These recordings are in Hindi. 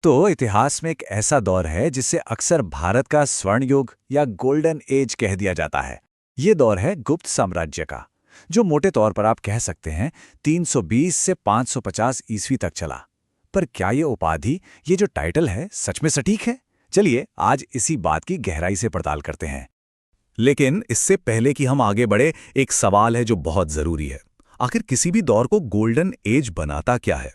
तो इतिहास में एक ऐसा दौर है जिसे अक्सर भारत का स्वर्ण युग या गोल्डन एज कह दिया जाता है। ये दौर है गुप्त साम्राज्य का, जो मोटे तौर पर आप कह सकते हैं 320 से 550 ईस्वी तक चला। पर क्या ये उपाधि, ये जो टाइटल है, सच में सटीक है? चलिए आज इसी बात की गहराई से पड़ताल करते हैं। लेकिन इससे पहले कि हम आगे बढ़े, एक सवाल है जो बहुत जरूरी है। आखिर किसी भी दौर को गोल्डन एज बनाता क्या है?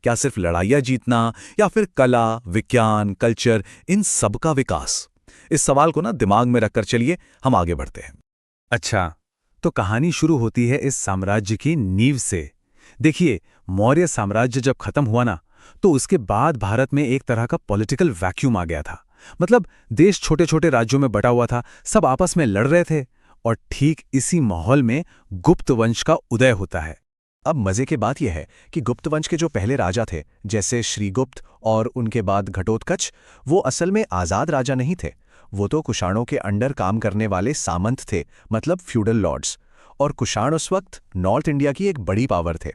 क्या सिर्फ लड़ाइयां जीतना, या फिर कला, विज्ञान, कल्चर, इन सब का विकास? इस सवाल को ना दिमाग में रखकर चलिए हम आगे बढ़ते हैं। अच्छा, तो कहानी शुरू होती है इस साम्राज्य की नींव से। देखिए, मौर्य साम्राज्य जब खत्म हुआ ना, तो उसके बाद भारत में एक तरह का पॉलिटिकल वैक्यूम आ गया था। मतलब देश छोटे छोटे राज्यों में बटा हुआ था, सब आपस में लड़ रहे थे। और ठीक इसी माहौल में गुप्त वंश का उदय होता है। अब मजे की बात यह है कि गुप्त वंश के जो पहले राजा थे, जैसे श्रीगुप्त और उनके बाद घटोत्कच, वो असल में आज़ाद राजा नहीं थे। वो तो कुषाणों के अंडर काम करने वाले सामंत थे, मतलब फ्यूडल लॉर्ड्स। और कुषाण उस वक्त नॉर्थ इंडिया की एक बड़ी पावर थे।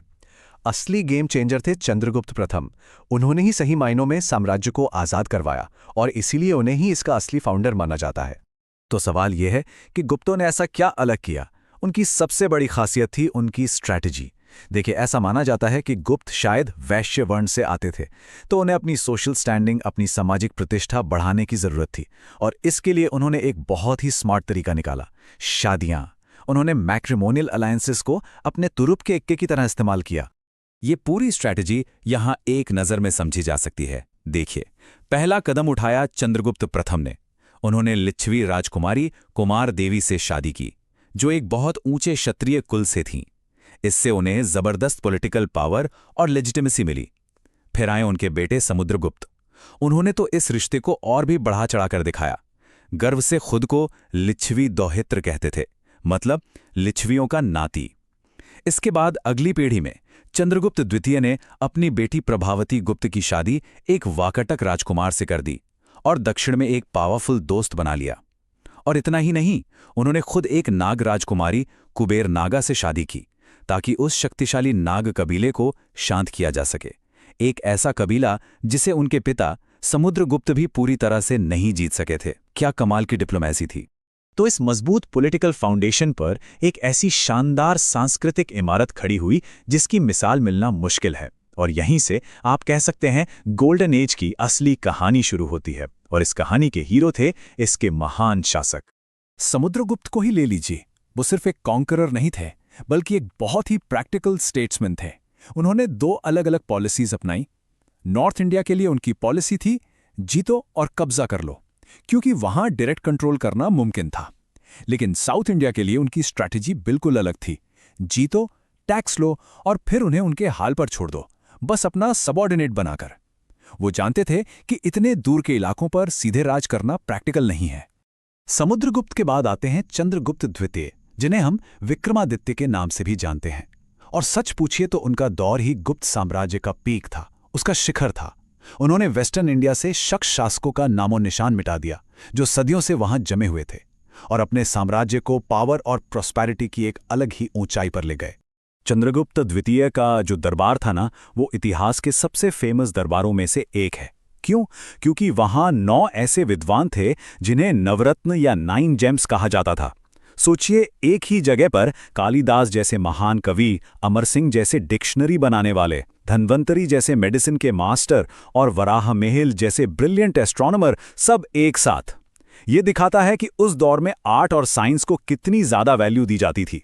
असली गेम चेंजर थे चंद्रगुप्त प्रथम। उन्होंने ही सही मायनों में साम्राज्य को आज़ाद करवाया, और इसीलिए उन्हें ही इसका असली फाउंडर माना जाता है। तो सवाल यह है कि गुप्तों ने ऐसा क्या अलग किया? उनकी सबसे बड़ी खासियत थी उनकी स्ट्रैटेजी। देखिए, ऐसा माना जाता है कि गुप्त शायद वैश्य वर्ण से आते थे, तो उन्हें अपनी सोशल स्टैंडिंग, अपनी सामाजिक प्रतिष्ठा बढ़ाने की जरूरत थी। और इसके लिए उन्होंने एक बहुत ही स्मार्ट तरीका निकाला, शादियां। उन्होंने मैट्रिमोनियल अलायंसेस को अपने तुरुप के इक्के की तरह इस्तेमाल किया। ये पूरी स्ट्रैटेजी यहां एक नज़र में समझी जा सकती है। देखिए, पहला कदम उठाया चंद्रगुप्त प्रथम ने। उन्होंने लिच्छवी राजकुमारी कुमार देवी से शादी की, जो एक बहुत ऊंचे क्षत्रिय कुल से थीं। इससे उन्हें जबरदस्त पॉलिटिकल पावर और लेजिटिमेसी मिली। फिर आए उनके बेटे समुद्रगुप्त। उन्होंने तो इस रिश्ते को और भी बढ़ा चढ़ाकर दिखाया। गर्व से खुद को लिच्छवी दौहित्र कहते थे, मतलब लिच्छवियों का नाती। इसके बाद अगली पीढ़ी में चंद्रगुप्त द्वितीय ने अपनी बेटी प्रभावती गुप्त की शादी एक वाकटक राजकुमार से कर दी और दक्षिण में एक पावरफुल दोस्त बना लिया। और इतना ही नहीं, उन्होंने खुद एक नाग राजकुमारी कुबेर नागा से शादी की, ताकि उस शक्तिशाली नाग कबीले को शांत किया जा सके। एक ऐसा कबीला जिसे उनके पिता समुद्रगुप्त भी पूरी तरह से नहीं जीत सके थे। क्या कमाल की डिप्लोमेसी थी! तो इस मजबूत पॉलिटिकल फाउंडेशन पर एक ऐसी शानदार सांस्कृतिक इमारत खड़ी हुई जिसकी मिसाल मिलना मुश्किल है। और यहीं से आप कह सकते हैं गोल्डन एज की असली कहानी शुरू होती है। और इस कहानी के हीरो थे इसके महान शासक। समुद्रगुप्त को ही ले लीजिए। वो सिर्फ एक कॉन्करर नहीं थे, बल्कि एक बहुत ही प्रैक्टिकल स्टेट्समैन थे। उन्होंने दो अलग अलग पॉलिसीज अपनाई। नॉर्थ इंडिया के लिए उनकी पॉलिसी थी, जीतो और कब्जा कर लो, क्योंकि वहां डायरेक्ट कंट्रोल करना मुमकिन था। लेकिन साउथ इंडिया के लिए उनकी स्ट्रैटेजी बिल्कुल अलग थी। जीतो, टैक्स लो और फिर उन्हें उनके हाल पर छोड़ दो, बस अपना सबऑर्डिनेट बनाकर। वो जानते थे कि इतने दूर के इलाकों पर सीधे राज करना प्रैक्टिकल नहीं है। समुद्रगुप्त के बाद आते हैं चंद्रगुप्त द्वितीय, जिन्हें हम विक्रमादित्य के नाम से भी जानते हैं। और सच पूछिए तो उनका दौर ही गुप्त साम्राज्य का पीक था, उसका शिखर था। उन्होंने वेस्टर्न इंडिया से शक शासकों का नामो निशान मिटा दिया, जो सदियों से वहां जमे हुए थे, और अपने साम्राज्य को पावर और प्रॉस्पेरिटी की एक अलग ही ऊंचाई पर ले गए। चंद्रगुप्त द्वितीय का जो दरबार था ना, वो इतिहास के सबसे फेमस दरबारों में से एक है। क्यों? क्योंकि वहां 9 ऐसे विद्वान थे जिन्हें नवरत्न या 9 जेम्स कहा जाता था। सोचिए, एक ही जगह पर कालिदास जैसे महान कवि, अमर सिंह जैसे डिक्शनरी बनाने वाले, धन्वंतरी जैसे मेडिसिन के मास्टर और वराह मेहल जैसे ब्रिलियंट एस्ट्रोनॉमर, सब एक साथ। ये दिखाता है कि उस दौर में आर्ट और साइंस को कितनी ज्यादा वैल्यू दी जाती थी।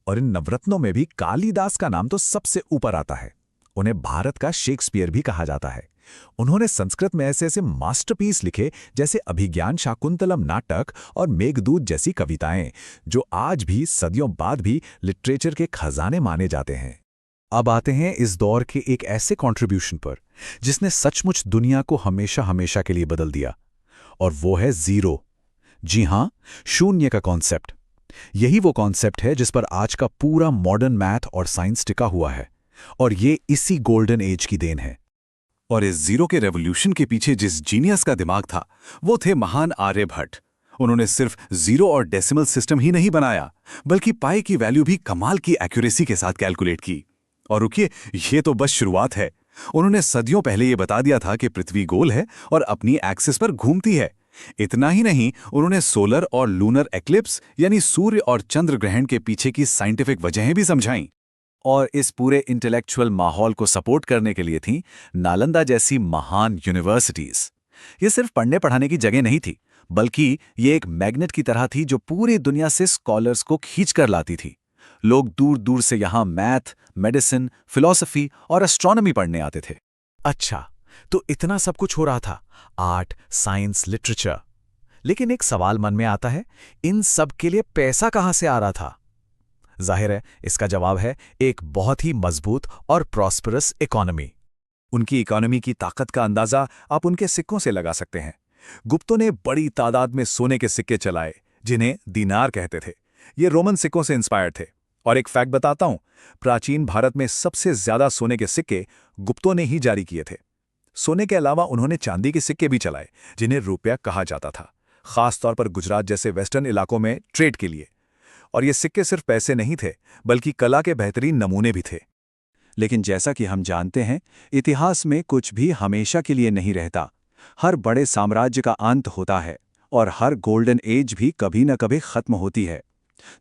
और इन नवरत्नों में भी कालिदास का नाम तो सबसे ऊपर आता है। उन्हें भारत का शेक्सपियर भी कहा जाता है। उन्होंने संस्कृत में ऐसे ऐसे मास्टरपीस लिखे, जैसे अभिज्ञान शाकुंतलम नाटक और मेघदूत जैसी कविताएं, जो आज भी सदियों बाद भी लिटरेचर के खजाने माने जाते हैं। अब आते हैं इस दौर के एक ऐसे कंट्रीब्यूशन पर जिसने सचमुच दुनिया को हमेशा हमेशा के लिए बदल दिया, और वो है जीरो। जी हां, शून्य का कॉन्सेप्ट। यही वो कॉन्सेप्ट है जिस पर आज का पूरा मॉडर्न मैथ और साइंस टिका हुआ है, और ये इसी गोल्डन एज की देन है। और इस जीरो के रेवोल्यूशन के पीछे जिस जीनियस का दिमाग था, वो थे महान आर्यभट्ट। उन्होंने सिर्फ जीरो और डेसिमल सिस्टम ही नहीं बनाया, बल्कि पाई की वैल्यू भी कमाल की एक्यूरेसी के साथ कैलकुलेट की। और रुकिए, ये तो बस शुरुआत है। उन्होंने सदियों पहले ये बता दिया था कि पृथ्वी गोल है और अपनी एक्सिस पर घूमती है। इतना ही नहीं, उन्होंने सोलर और लूनर एक्लिप्स यानी सूर्य और चंद्र ग्रहण के पीछे की साइंटिफिक वजहें भी समझाईं। और इस पूरे इंटेलेक्चुअल माहौल को सपोर्ट करने के लिए थी नालंदा जैसी महान यूनिवर्सिटीज। ये सिर्फ पढ़ने पढ़ाने की जगह नहीं थी, बल्कि ये एक मैग्नेट की तरह थी जो पूरी दुनिया से स्कॉलर्स को खींच कर लाती थी। लोग दूर दूर से यहाँ मैथ, मेडिसिन, फिलॉसफी और एस्ट्रोनॉमी पढ़ने आते थे। अच्छा, तो इतना सब कुछ हो रहा था, आर्ट, साइंस, लिटरेचर। लेकिन एक सवाल मन में आता है, इन सब के लिए पैसा कहाँ से आ रहा था? जाहिर है, इसका जवाब है एक बहुत ही मजबूत और प्रॉस्परस इकोनॉमी। उनकी इकोनॉमी की ताकत का अंदाजा आप उनके सिक्कों से लगा सकते हैं। गुप्तों ने बड़ी तादाद में सोने के सिक्के चलाए, जिन्हें दीनार कहते थे। ये रोमन सिक्कों से इंस्पायर्ड थे। और एक फैक्ट बताता हूं, प्राचीन भारत में सबसे ज्यादा सोने के सिक्के गुप्तों ने ही जारी किए थे। सोने के अलावा उन्होंने चांदी के सिक्के भी चलाए, जिन्हें रुपया कहा जाता था, खासतौर पर गुजरात जैसे वेस्टर्न इलाकों में ट्रेड के लिए। और ये सिक्के सिर्फ पैसे नहीं थे, बल्कि कला के बेहतरीन नमूने भी थे। लेकिन जैसा कि हम जानते हैं, इतिहास में कुछ भी हमेशा के लिए नहीं रहता। हर बड़े साम्राज्य का अंत होता है और हर गोल्डन एज भी कभी न कभी खत्म होती है।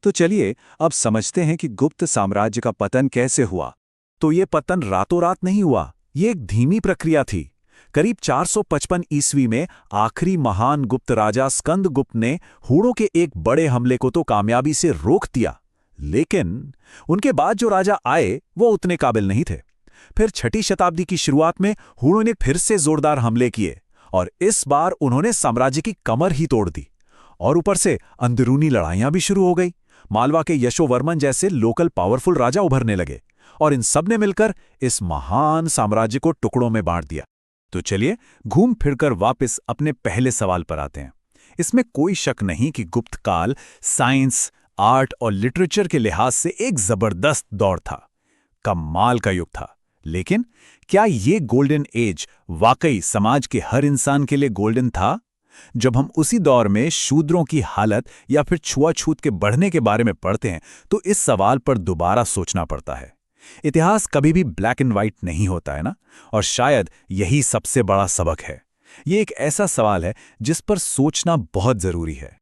तो चलिए अब समझते हैं कि गुप्त साम्राज्य का पतन कैसे हुआ। तो ये पतन रातों रात नहीं हुआ, ये एक धीमी प्रक्रिया थी। करीब 455 ईस्वी में आखिरी महान गुप्त राजा स्कंदगुप्त ने हूणों के एक बड़े हमले को तो कामयाबी से रोक दिया, लेकिन उनके बाद जो राजा आए वो उतने काबिल नहीं थे। फिर 6ठी शताब्दी की शुरुआत में हूणों ने फिर से जोरदार हमले किए और इस बार उन्होंने साम्राज्य की कमर ही तोड़ दी। और ऊपर से अंदरूनी लड़ाइयां भी शुरू हो गई। मालवा के यशोवर्मन जैसे लोकल पावरफुल राजा उभरने लगे और इन सब ने मिलकर इस महान साम्राज्य को टुकड़ों में बांट दिया। तो चलिए घूम फिरकर वापस अपने पहले सवाल पर आते हैं। इसमें कोई शक नहीं कि गुप्त काल साइंस, आर्ट और लिटरेचर के लिहाज से एक जबरदस्त दौर था, कमाल का युग था। लेकिन क्या ये गोल्डन एज वाकई समाज के हर इंसान के लिए गोल्डन था? जब हम उसी दौर में शूद्रों की हालत या फिर छुआछूत के बढ़ने के बारे में पढ़ते हैं, तो इस सवाल पर दोबारा सोचना पड़ता है। इतिहास कभी भी ब्लैक एंड व्हाइट नहीं होता है ना, और शायद यही सबसे बड़ा सबक है। ये एक ऐसा सवाल है जिस पर सोचना बहुत जरूरी है।